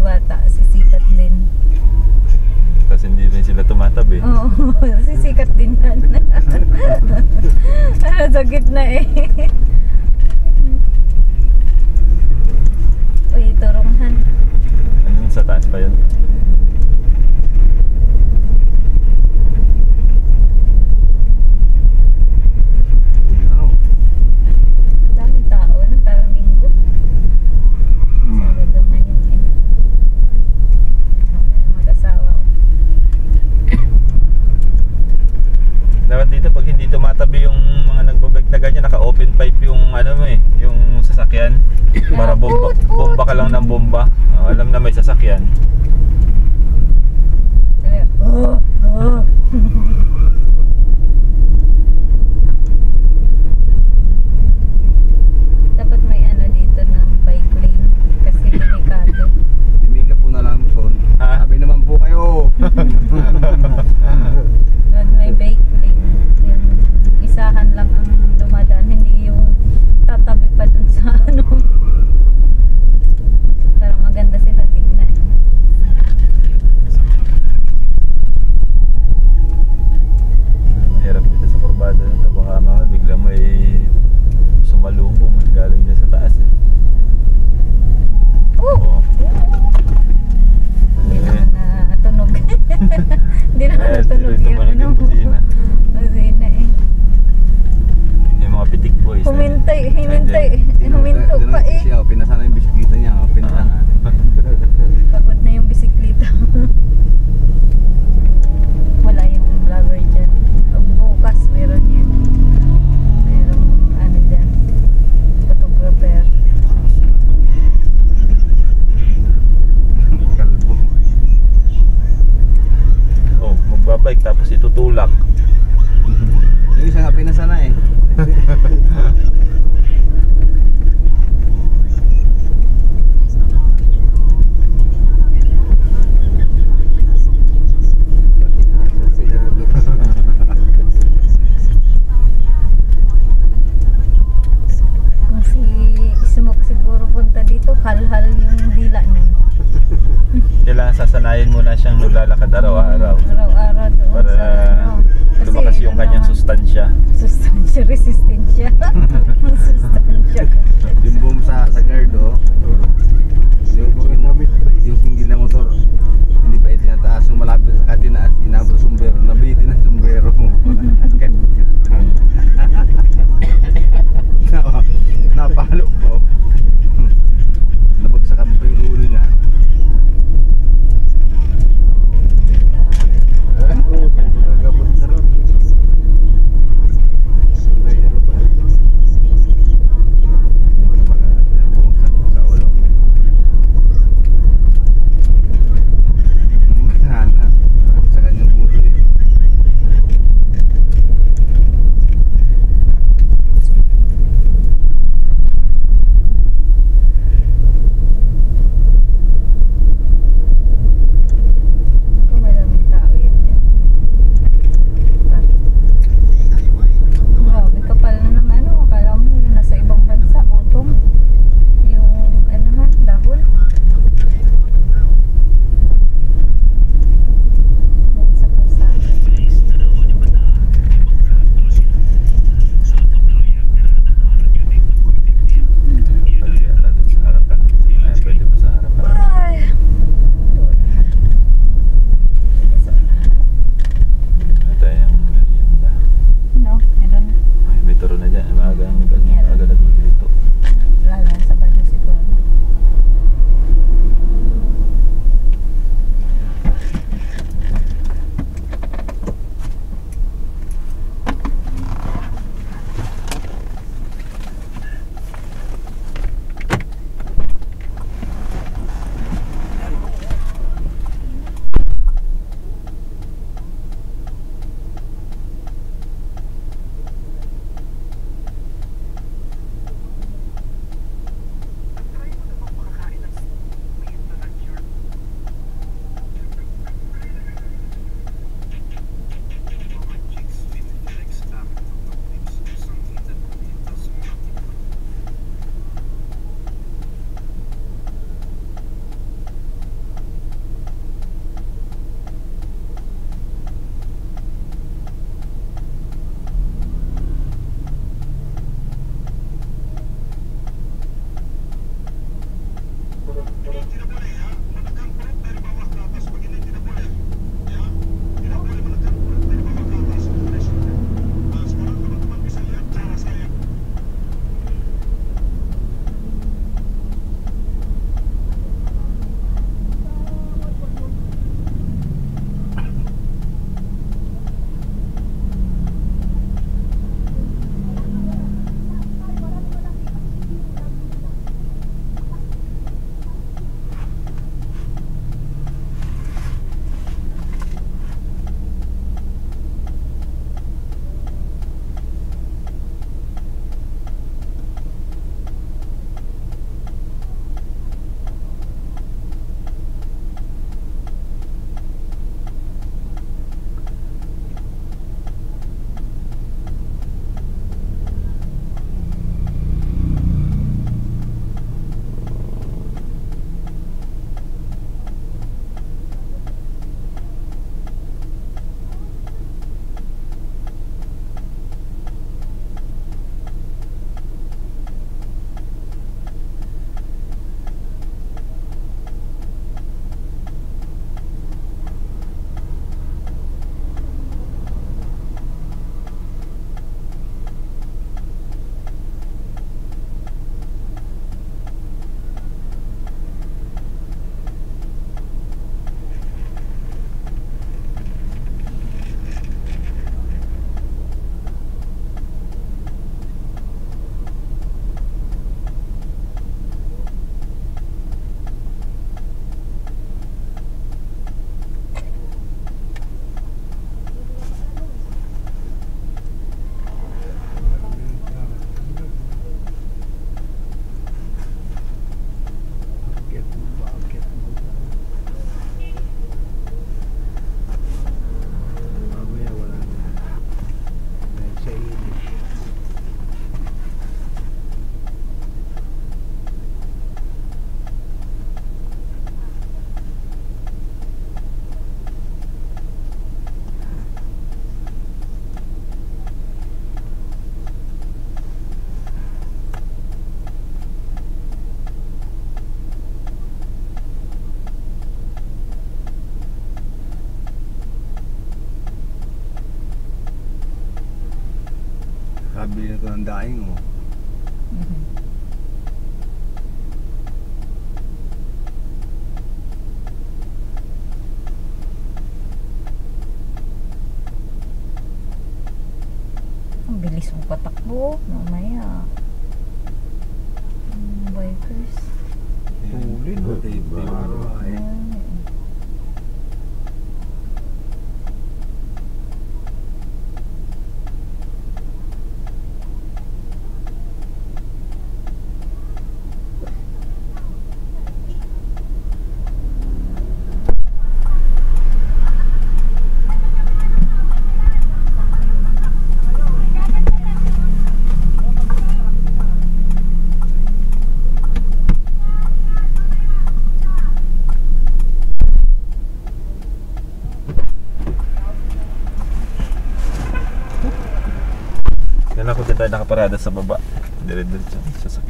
Diwata, sisikat din. Tapos hindi rin sila tumatabi. Oo, sisikat din yan. Ano, sa gitna eh. Uy, turunghan. Ano sa taas pa yun? Daming tao na, parang linggo. Sabado ngayon eh. Yung mag-asawa. Dapat dito pag hindi tumatabi yung mga nagbabike na ganyan, naka-open pipe yung ano mo eh, yung sasakyan. Para bomba ka lang ng bomba. Alam na may sasakyan. Dapat may ano dito ng bike lane kasi delikado. Dimiga po na lang son. Ha? Sabi naman po kayo. Doon may bike lane. Yung isahan lang ang dumadaan, hindi yung tatabi pa dun sa ano. Para maganda sila tingnan. Mahirap dito sa kurbada na to. Baka mga bigla may sumalubong galing dyan sa taas eh. Oo. Hindi naman natunog. Hindi naman natunog Ito yung ba ano. yung kusina? Kusina eh. Yung mga pitik boys. Huminto pa eh. Siya, pinasana yung bisikleta niya. Pinasana. Pagod na yung bisikleta. Wala yung vlogger dyan. Bukas meron yan. Merong ano dyan, photographer. Kalbo. Oh, magbabike tapos itutulak. Yung isa nga pinasana eh. Kung si Smoke siguro punta dito, hal-hal yung dila nun. Kailangan sasanayin mo na siyang naglalakad araw-araw. Araw-araw doon Para sa ano. lumakas yung kanyang sustansya. Sustansya, resistensya. Sustansya. Yung boom sa guard oh. Yung singgil na motor. Hindi pa itinataas. Nung malapit sa katinaas, inabot sa sombrero. Nabitin ang sombrero mo. Napalo po. Nabagsakan pa yung ulo niya. Gabot na ron. Sa ulo. nabili ko ng daing oh. Mhm. Ang bilis mong patakbo. Mamaya. Bikers. Huli no. Ay. Yan ako din tayo nakaparada sa baba. Dire-diretso sa sasakyan.